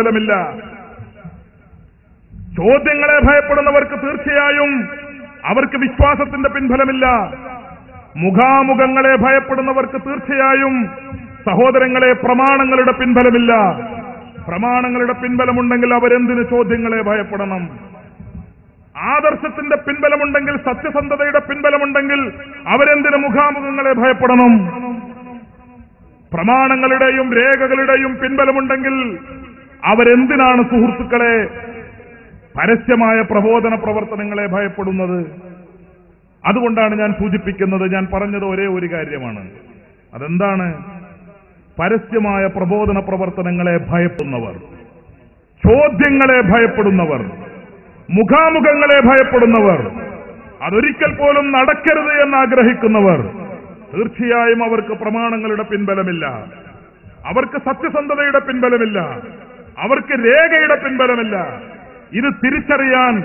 ഫലമില്ല. ചോദ്യങ്ങളെ ഭയപ്പെടുന്നവർക്ക് തീർച്ചയായും അവർക്ക് വിശ്വാസത്തിന്റെ പിൻഫലമില്ല. മുഖാമുഖങ്ങളെ ഭയപ്പെടുന്നവർക്ക് തീർച്ചയായും സഹോദരങ്ങളെ പ്രമാണങ്ങളുടെ പിൻഫലമില്ല. പ്രമാണങ്ങളുടെ പിൻബലമുണ്ടെങ്കിൽ അവരെന്തിന് ചോദ്യങ്ങളെ ഭയപ്പെടണം? ആദർശത്തിന്റെ പിൻബലമുണ്ടെങ്കിൽ, സത്യസന്ധതയുടെ പിൻബലമുണ്ടെങ്കിൽ അവരെന്തിന് മുഖാമുഖങ്ങളെ ഭയപ്പെടണം? പ്രമാണങ്ങളുടെയും രേഖകളുടെയും പിൻബലമുണ്ടെങ്കിൽ അവരെന്തിനാണ് സുഹൃത്തുക്കളെ പരസ്യമായ പ്രബോധന പ്രവർത്തനങ്ങളെ ഭയപ്പെടുന്നത്? അതുകൊണ്ടാണ് ഞാൻ സൂചിപ്പിക്കുന്നത്, ഞാൻ പറഞ്ഞത് ഒരേ ഒരു കാര്യമാണ്. അതെന്താണ്? പരസ്യമായ പ്രബോധന പ്രവർത്തനങ്ങളെ ഭയപ്പെടുന്നവർ, ചോദ്യങ്ങളെ ഭയപ്പെടുന്നവർ, മുഖാമുഖങ്ങളെ ഭയപ്പെടുന്നവർ, അതൊരിക്കൽ പോലും നടക്കരുത് എന്ന് ആഗ്രഹിക്കുന്നവർ, തീർച്ചയായും അവർക്ക് പ്രമാണങ്ങളുടെ പിൻബലമില്ല, അവർക്ക് സത്യസന്ധതയുടെ പിൻബലമില്ല, അവർക്ക് രേഖയുടെ പിൻബലമില്ല. ഇത് തിരിച്ചറിയാൻ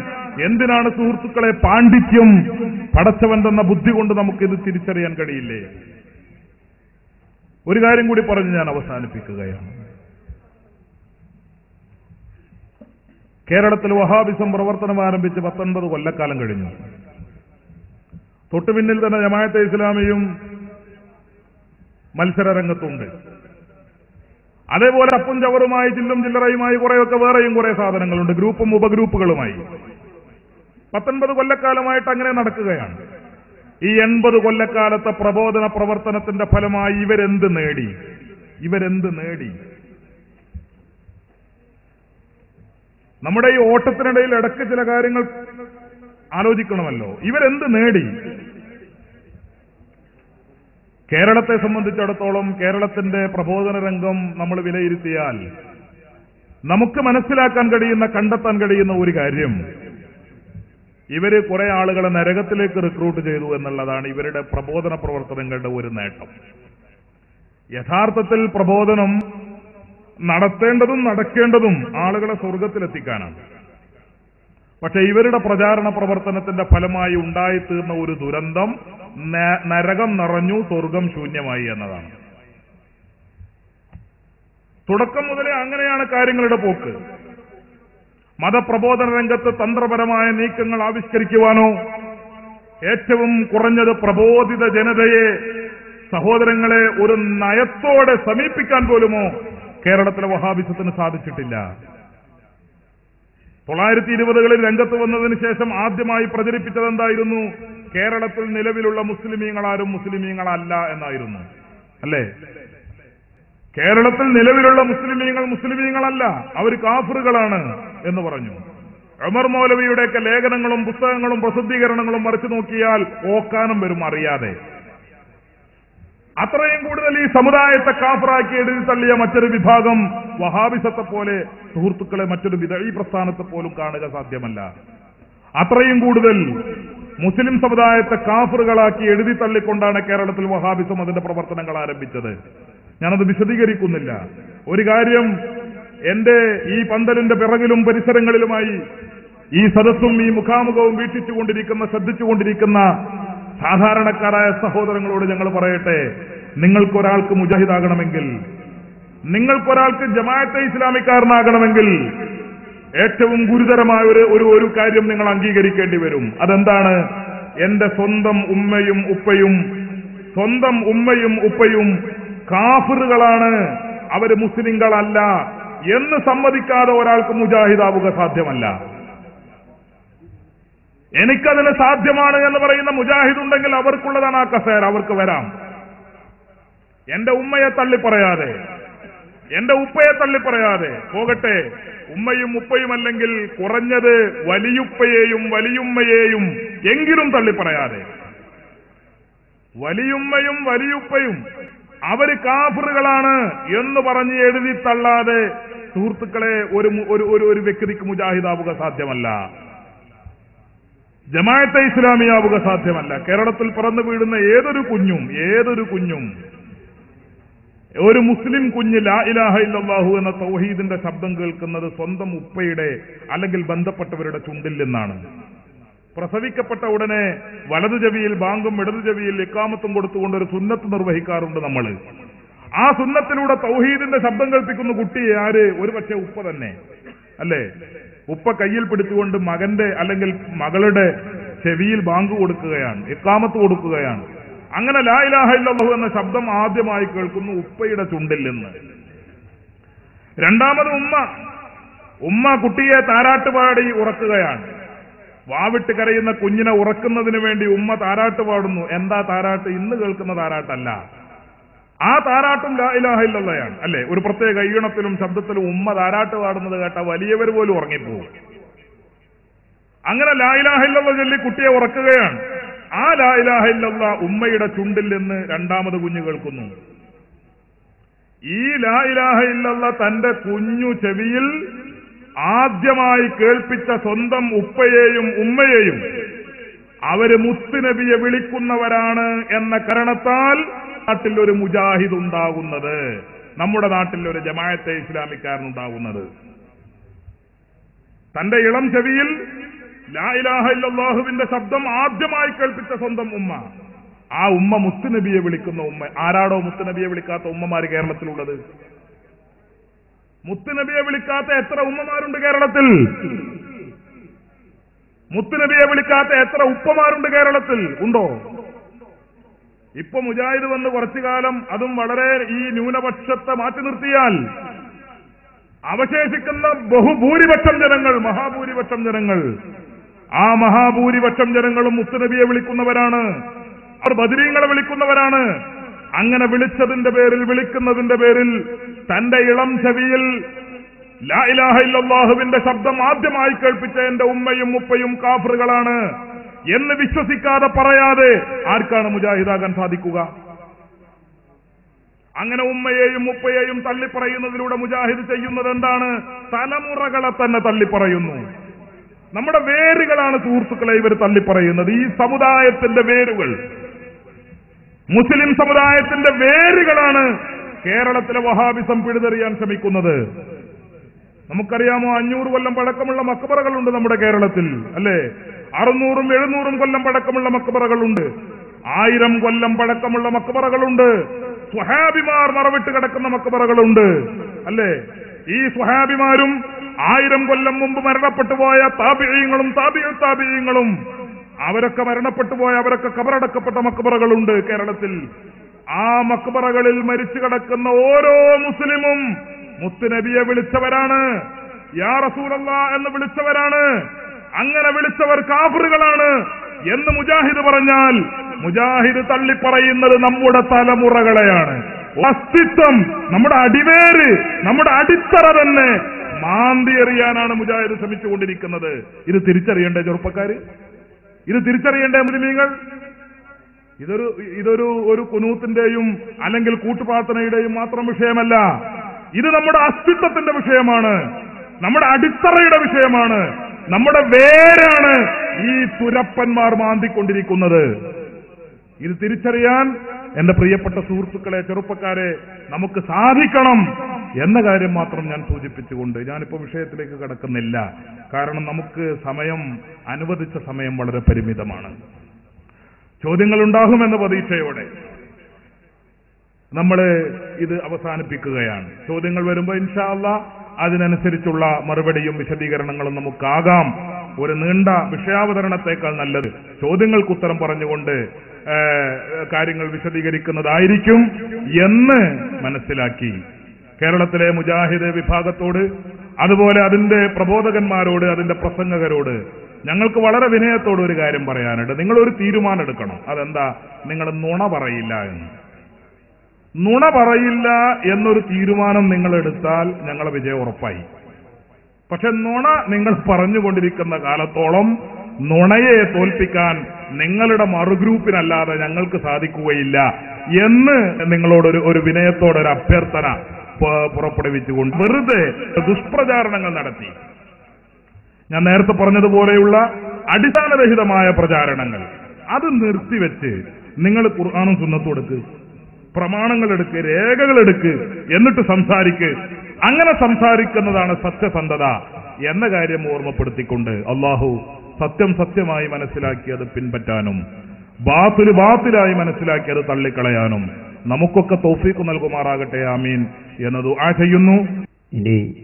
എന്തിനാണ് സുഹൃത്തുക്കളെ പാണ്ഡിത്യം? പടച്ചവൻ തന്ന ബുദ്ധി കൊണ്ട് നമുക്കിത് തിരിച്ചറിയാൻ കഴിയില്ലേ? ഒരു കാര്യം കൂടി പറഞ്ഞ് ഞാൻ അവസാനിപ്പിക്കുകയാണ്. കേരളത്തിൽ വഹാബിസം പ്രവർത്തനം ആരംഭിച്ച് 19 കൊല്ലക്കാലം കഴിഞ്ഞു. തൊട്ടുപിന്നിൽ തന്നെ ജമാഅത്തെ ഇസ്ലാമിയും മത്സര രംഗത്തുണ്ട്. അതേപോലെ അപ്പും ചവറുമായി ചില്ലും ചില്ലറയുമായി കുറെയൊക്കെ വേറെയും കുറെ സാധനങ്ങളുണ്ട്, ഗ്രൂപ്പും ഉപഗ്രൂപ്പുകളുമായി. 19 കൊല്ലക്കാലമായിട്ട് അങ്ങനെ നടക്കുകയാണ്. ഈ 80 കൊല്ലക്കാലത്തെ പ്രബോധന പ്രവർത്തനത്തിന്റെ ഫലമായി ഇവരെന്ത് നേടി? നമ്മുടെ ഈ ഓട്ടത്തിനിടയിൽ ഇടയ്ക്ക് ചില കാര്യങ്ങൾ ആലോചിക്കണമല്ലോ. ഇവരെന്ത് നേടി? കേരളത്തെ സംബന്ധിച്ചിടത്തോളം കേരളത്തിന്റെ പ്രബോധന രംഗം നമ്മൾ വിലയിരുത്തിയാൽ നമുക്ക് മനസ്സിലാക്കാൻ കഴിയുന്ന, കണ്ടെത്താൻ കഴിയുന്ന ഒരു കാര്യം, ഇവര് കുറെ ആളുകളെ നരകത്തിലേക്ക് റിക്രൂട്ട് ചെയ്തു എന്നുള്ളതാണ് ഇവരുടെ പ്രബോധന പ്രവർത്തനങ്ങളുടെ ഒരു നേട്ടം. യഥാർത്ഥത്തിൽ പ്രബോധനം നടത്തേണ്ടതും നടക്കേണ്ടതും ആളുകളെ സ്വർഗത്തിലെത്തിക്കാനാണ്. പക്ഷെ ഇവരുടെ പ്രചാരണ പ്രവർത്തനത്തിന്റെ ഫലമായി ഉണ്ടായിത്തീർന്ന ഒരു ദുരന്തം, നരകം നിറഞ്ഞു, സ്വർഗം ശൂന്യമായി എന്നതാണ്. തുടക്കം മുതലേ അങ്ങനെയാണ് കാര്യങ്ങളുടെ പോക്ക്. മതപ്രബോധന രംഗത്ത് തന്ത്രപരമായ നീക്കങ്ങൾ ആവിഷ്കരിക്കുവാനോ, ഏറ്റവും കുറഞ്ഞത് പ്രബോധിത ജനതയെ, സഹോദരങ്ങളെ ഒരു നയത്തോടെ സമീപിക്കാൻ പോലുമോ കേരളത്തിലെ വഹാബിസത്തിന് സാധിച്ചിട്ടില്ല. 1920കളിൽ രംഗത്ത് വന്നതിന് ശേഷം ആദ്യമായി പ്രചരിപ്പിച്ചത് എന്തായിരുന്നു? കേരളത്തിൽ നിലവിലുള്ള മുസ്ലിമീങ്ങളാരും മുസ്ലിമീങ്ങളല്ല എന്നായിരുന്നു, അല്ലേ? കേരളത്തിൽ നിലവിലുള്ള മുസ്ലിമീങ്ങളല്ല, അവർ കാഫിറുകളാണ് എന്ന് പറഞ്ഞു. ഉമർ മൗലവിയുടെയൊക്കെ ലേഖനങ്ങളും പുസ്തകങ്ങളും പ്രസിദ്ധീകരണങ്ങളും മറിച്ചു നോക്കിയാൽ ഓക്കാനം വരും അറിയാതെ. അത്രയും കൂടുതൽ ഈ സമുദായത്തെ കാഫിറാക്കി എഴുതി തള്ളിയ മറ്റൊരു വിഭാഗം വഹാബിസത്തെ പോലെ സുഹൃത്തുക്കളെ മറ്റൊരു ഈ പ്രസ്ഥാനത്തെ പോലും കാണുക സാധ്യമല്ല. അത്രയും കൂടുതൽ മുസ്ലിം സമുദായത്തെ കാഫിറുകളാക്കി എഴുതി തള്ളിക്കൊണ്ടാണ് കേരളത്തിൽ വഹാബിസം അതിന്റെ പ്രവർത്തനങ്ങൾ ആരംഭിച്ചത്. ഞാനത് വിശദീകരിക്കുന്നില്ല. ഒരു കാര്യം, എന്റെ ഈ പന്തലിന്റെ പിറകിലും പരിസരങ്ങളിലുമായി ഈ സദസ്സും ഈ മുഖാമുഖവും വീക്ഷിച്ചുകൊണ്ടിരിക്കുന്ന, ശ്രദ്ധിച്ചുകൊണ്ടിരിക്കുന്ന സാധാരണക്കാരായ സഹോദരങ്ങളോട് ഞങ്ങൾ പറയട്ടെ, നിങ്ങൾക്കൊരാൾക്ക് മുജാഹിദാകണമെങ്കിൽ, നിങ്ങൾക്കൊരാൾക്ക് ജമാഅത്തെ ഇസ്ലാമിക്കാരനാകണമെങ്കിൽ ഏറ്റവും ഗുരുതരമായ ഒരു കാര്യം നിങ്ങൾ അംഗീകരിക്കേണ്ടി വരും. അതെന്താണ്? എന്റെ സ്വന്തം ഉമ്മയും ഉപ്പയും കാഫിറുകളാണ്, അവര് മുസ്ലിങ്ങളല്ല എന്ന് സമ്മതിക്കാതെ ഒരാൾക്ക് മുജാഹിദാവുക സാധ്യമല്ല. എനിക്കതിന് സാധ്യമാണ് എന്ന് പറയുന്ന മുജാഹിദ് ഉണ്ടെങ്കിൽ അവർക്കുള്ളതാണ് ആ കസേര, അവർക്ക് വരാം. എന്റെ ഉമ്മയെ തള്ളിപ്പറയാതെ, എന്റെ ഉപ്പയെ തള്ളിപ്പറയാതെ പോകട്ടെ. ഉമ്മയും ഉപ്പയും അല്ലെങ്കിൽ കുറഞ്ഞത് വലിയുപ്പയെയും വലിയുമ്മയെയും എങ്കിലും തള്ളിപ്പറയാതെ, വലിയുമ്മയും വലിയുപ്പയും അവര് കാഫിറുകളാണ് എന്ന് പറഞ്ഞ് എഴുതി തള്ളാതെ സുഹൃത്തുക്കളെ ഒരു വ്യക്തിക്ക് മുജാഹിദാവുക സാധ്യമല്ല, ജമാഅത്തെ ഇസ്ലാമിയാവുക സാധ്യമല്ല. കേരളത്തിൽ പിറന്നു വീഴുന്ന ഏതൊരു കുഞ്ഞും ഒരു മുസ്ലിം കുഞ്ഞ് ലാ ഇലാഹ ഇല്ലല്ലാഹു എന്ന തൗഹീദിന്റെ ശബ്ദം കേൾക്കുന്നത് സ്വന്തം ഉപ്പയുടെ അല്ലെങ്കിൽ ബന്ധപ്പെട്ടവരുടെ ചുണ്ടിൽ നിന്നാണ്. പ്രസവിക്കപ്പെട്ട ഉടനെ വലതു ചെവിയിൽ ബാങ്കും ഇടതു ചെവിയിൽ ഇഖാമത്തും കൊടുത്തുകൊണ്ട് ഒരു സുന്നത്ത് നിർവഹിക്കാറുണ്ട് നമ്മൾ. ആ സുന്നത്തിലൂടെ തൗഹീദിന്റെ ശബ്ദം കേൾപ്പിക്കുന്ന കുട്ടിയെ ആര്? ഒരു പക്ഷേ ഉപ്പ തന്നെ, അല്ലേ? ഉപ്പ കയ്യിൽ പിടിച്ചുകൊണ്ട് മകന്റെ അല്ലെങ്കിൽ മകളുടെ ചെവിയിൽ ബാങ്ക് കൊടുക്കുകയാണ്, ഇഖാമത്ത് കൊടുക്കുകയാണ്. അങ്ങനെ ലാ ഇലാഹ ഇല്ലല്ലാഹു എന്ന ശബ്ദം ആദ്യമായി കേൾക്കുന്നു ഉപ്പയുടെ ചുണ്ടിൽ നിന്ന്. രണ്ടാമത് ഉമ്മ കുട്ടിയെ താരാട്ട് പാടി ഉറക്കുകയാണ്. വാവിട്ട് കരയുന്ന കുഞ്ഞിനെ ഉറക്കുന്നതിന് വേണ്ടി ഉമ്മ താരാട്ട് പാടുന്നു. എന്താ താരാട്ട്? ഇന്ന് കേൾക്കുന്ന താരാട്ടല്ല. ആ താരാട്ടും ലാ ഇലാഹ ഇല്ലല്ലാഹയാണ്, അല്ലേ? ഒരു പ്രത്യേക ഈണത്തിലും ശബ്ദത്തിലും ഉമ്മ താരാട്ട് പാടുന്നത് കേട്ട വലിയവർ പോലും ഉറങ്ങിപ്പോകും. അങ്ങനെ ലാ ഇലാഹ ഇല്ലല്ലാഹ് ചൊല്ലി കുട്ടിയെ ഉറക്കുകയാണ്. ആ ലാ ഇലാഹ ഇല്ലല്ലാഹ് ഉമ്മയുടെ ചുണ്ടിൽ നിന്ന് രണ്ടാമത് കുഞ്ഞ് കേൾക്കുന്നു. ഈ ലാ ഇലാഹ ഇല്ലല്ലാഹ് തന്റെ കുഞ്ഞു ചെവിയിൽ ആദ്യമായി കേൾപ്പിച്ച സ്വന്തം ഉപ്പയെയും ഉമ്മയെയും അവര് മുത്തുനബിയെ വിളിക്കുന്നവരാണ് എന്ന കാരണത്താൽ നാട്ടിൽ ഒരു മുജാഹിദ് ഉണ്ടാകുന്നത്, നമ്മുടെ നാട്ടിൽ ഒരു ജമാഅത്തെ ഇസ്ലാമിക്കാരനുണ്ടാകുന്നത്. തന്റെ ഇളം ചെവിയിൽ ലാ ഇലാഹ ഇല്ലല്ലാഹുവിന്റെ ശബ്ദം ആദ്യമായി കേൾപ്പിച്ച സ്വന്തം ഉമ്മ, ആ ഉമ്മ മുത്തുനബിയെ വിളിക്കുന്ന ഉമ്മ. ആരാടോ മുത്തുനബിയെ വിളിക്കാത്ത ഉമ്മമാര് കേരളത്തിലുള്ളത്? മുത്തുനബിയെ വിളിക്കാത്ത എത്ര ഉമ്മമാരുണ്ട് കേരളത്തിൽ? മുത്തുനബിയെ വിളിക്കാത്ത എത്ര ഉപ്പമാരുണ്ട് കേരളത്തിൽ? ഉണ്ടോ? ഇപ്പൊ മുജാഹിദ് വന്ന് കുറച്ചു കാലം, അതും വളരെ ഈ ന്യൂനപക്ഷത്തെ മാറ്റി നിർത്തിയാൽ അവശേഷിക്കുന്ന ബഹുഭൂരിപക്ഷം ജനങ്ങൾ, മഹാഭൂരിപക്ഷം ജനങ്ങൾ, ആ മഹാഭൂരിപക്ഷം ജനങ്ങളും മുത്തുനബിയെ വിളിക്കുന്നവരാണ്, അവർ ബദരീങ്ങളെ വിളിക്കുന്നവരാണ്. അങ്ങനെ വിളിക്കുന്നതിന്റെ പേരിൽ തന്റെ ഇളം ചെവിയിൽ ലാ ഇലാഹ ഇല്ലല്ലാഹുവിന്റെ ശബ്ദം ആദ്യമായി കേൾപ്പിച്ച എന്റെ ഉമ്മയും ഉപ്പയും കാഫറുകളാണ് എന്ന് വിശ്വസിക്കാതെ പറയാതെ ആർക്കാണ് മുജാഹിദാകാൻ സാധിക്കുക? അങ്ങനെ ഉമ്മയെയും ഉപ്പയെയും തള്ളിപ്പറയുന്നതിലൂടെ മുജാഹിദ് ചെയ്യുന്നത് എന്താണ്? തലമുറകളെ തന്നെ തള്ളിപ്പറയുന്നു. നമ്മുടെ വേരുകളാണ് സുഹൃത്തുക്കളെ ഇവർ തള്ളിപ്പറയുന്നത്. ഈ സമുദായത്തിന്റെ വേരുകൾ, മുസ്ലിം സമുദായത്തിന്റെ വേരുകളാണ് കേരളത്തിലെ വഹാബിസം പിഴുതെറിയാൻ ശ്രമിക്കുന്നത്. നമുക്കറിയാമോ, 500 കൊല്ലം പഴക്കമുള്ള മക്ബറകളുണ്ട് നമ്മുടെ കേരളത്തിൽ, അല്ലേ? 600ഉം 700ഉം കൊല്ലം പഴക്കമുള്ള മക്ബറകളുണ്ട്. 1000 കൊല്ലം പഴക്കമുള്ള മക്ബറകളുണ്ട്. സ്വഹാബിമാർ മറവിട്ട് കിടക്കുന്ന മക്ബറകളുണ്ട്, അല്ലേ? ഈ സ്വഹാബിമാരും 1000 കൊല്ലം മുമ്പ് മരണപ്പെട്ടു പോയ താബിഈങ്ങളും താബിഈങ്ങളും അവരൊക്കെ മരണപ്പെട്ടു പോയ, അവരൊക്കെ കബറടക്കപ്പെട്ട മക്ബറകളുണ്ട് കേരളത്തിൽ. ആ മക്ബറകളിൽ മരിച്ചു കിടക്കുന്ന ഓരോ മുസ്ലിമും മുത്തുനബിയെ വിളിച്ചവരാണ്, യാ റസൂലല്ലാഹ് എന്ന് വിളിച്ചവരാണ്. അങ്ങനെ വിളിച്ചവർ കാഫിറുകളാണ് എന്ന് മുജാഹിദ് പറഞ്ഞാൽ മുജാഹിദ് തള്ളിപ്പറയുന്നത് നമ്മുടെ തലമുറകളെയാണ്. അസ്തിത്വം, നമ്മുടെ അടിവേര്, നമ്മുടെ അടിത്തറ തന്നെ മാന്തി എറിയാനാണ് മുജാഹിദ് ശ്രമിച്ചുകൊണ്ടിരിക്കുന്നത്. ഇത് തിരിച്ചറിയണ്ടേ ചെറുപ്പക്കാര്? ഇത് തിരിച്ചറിയണ്ടേ മുസ്ലിമീങ്ങൾ? ഇതൊരു കുനൂത്തിന്റെയും അല്ലെങ്കിൽ കൂട്ടുപ്രാർത്ഥനയുടെയും മാത്രം വിഷയമല്ല. ഇത് നമ്മുടെ അസ്തിത്വത്തിന്റെ വിഷയമാണ്, നമ്മുടെ അടിത്തറയുടെ വിഷയമാണ്, നമ്മുടെ വേരാണ് ഈ തുരപ്പന്മാർ മാന്തിക്കൊണ്ടിരിക്കുന്നത്. ഇത് തിരിച്ചറിയാൻ എന്റെ പ്രിയപ്പെട്ട സുഹൃത്തുക്കളെ, ചെറുപ്പക്കാരെ, നമുക്ക് സാധിക്കണം എന്ന കാര്യം മാത്രം ഞാൻ സൂചിപ്പിച്ചുകൊണ്ട് ഞാനിപ്പോ വിഷയത്തിലേക്ക് കടക്കുന്നില്ല. കാരണം നമുക്ക് അനുവദിച്ച സമയം വളരെ പരിമിതമാണ്. ചോദ്യങ്ങൾ ഉണ്ടാകുമെന്ന പ്രതീക്ഷയോടെ നമ്മൾ ഇത് അവസാനിപ്പിക്കുകയാണ്. ചോദ്യങ്ങൾ വരുമ്പോൾ ഇൻഷാ അല്ലാഹ് അതിനനുസരിച്ചുള്ള മറുപടിയും വിശദീകരണങ്ങളും നമുക്കാകാം. ഒരു നീണ്ട വിഷയാവതരണത്തേക്കാൾ നല്ലത് ചോദ്യങ്ങൾക്ക് ഉത്തരം പറഞ്ഞുകൊണ്ട് കാര്യങ്ങൾ വിശദീകരിക്കുന്നതായിരിക്കും എന്ന് മനസ്സിലാക്കി കേരളത്തിലെ മുജാഹിദ് വിഭാഗത്തോട്, അതുപോലെ അതിന്റെ പ്രബോധകന്മാരോട്, അതിന്റെ പ്രസംഗകരോട് ഞങ്ങൾക്ക് വളരെ വിനയത്തോട് ഒരു കാര്യം പറയാനുണ്ട്. നിങ്ങളൊരു തീരുമാനം എടുക്കണം. അതെന്താ? നിങ്ങൾ നുണ പറയില്ല എന്ന്. നുണ പറയില്ല എന്നൊരു തീരുമാനം നിങ്ങൾ എടുത്താൽ ഞങ്ങളെ വിജയം ഉറപ്പായി. പക്ഷെ നുണ നിങ്ങൾ പറഞ്ഞുകൊണ്ടിരിക്കുന്ന കാലത്തോളം നുണയെ തോൽപ്പിക്കാൻ നിങ്ങളുടെ മറുഗ്രൂപ്പിനല്ലാതെ ഞങ്ങൾക്ക് സാധിക്കുകയില്ല എന്ന് നിങ്ങളോട് ഒരു വിനയത്തോടെ ഒരു അഭ്യർത്ഥന പുറപ്പെടുവിച്ചുകൊണ്ട് വെറുതെ ദുഷ്പ്രചാരണങ്ങൾ നടത്തി, ഞാൻ നേരത്തെ പറഞ്ഞതുപോലെയുള്ള അടിസ്ഥാനരഹിതമായ പ്രചാരണങ്ങൾ അത് നിർത്തിവെച്ച് നിങ്ങൾ ഖുർആനും സുന്നത്തും എടുക്ക്, പ്രമാണങ്ങൾ എടുക്ക്, രേഖകൾ എടുക്ക്, എന്നിട്ട് സംസാരിക്ക്. അങ്ങനെ സംസാരിക്കുന്നതാണ് സത്യസന്ധത എന്ന കാര്യം ഓർമ്മപ്പെടുത്തിക്കൊണ്ട് അല്ലാഹു സത്യം സത്യമായി മനസ്സിലാക്കിയത് പിൻപറ്റാനും ബാത്തിലായി മനസ്സിലാക്കിയത് തള്ളിക്കളയാനും നമുക്കൊക്കെ തൗഫീഖ് നൽകുമാറാകട്ടെ. ആമീൻ എന്ന് ദുആ ചെയ്യുന്നു. ഇനി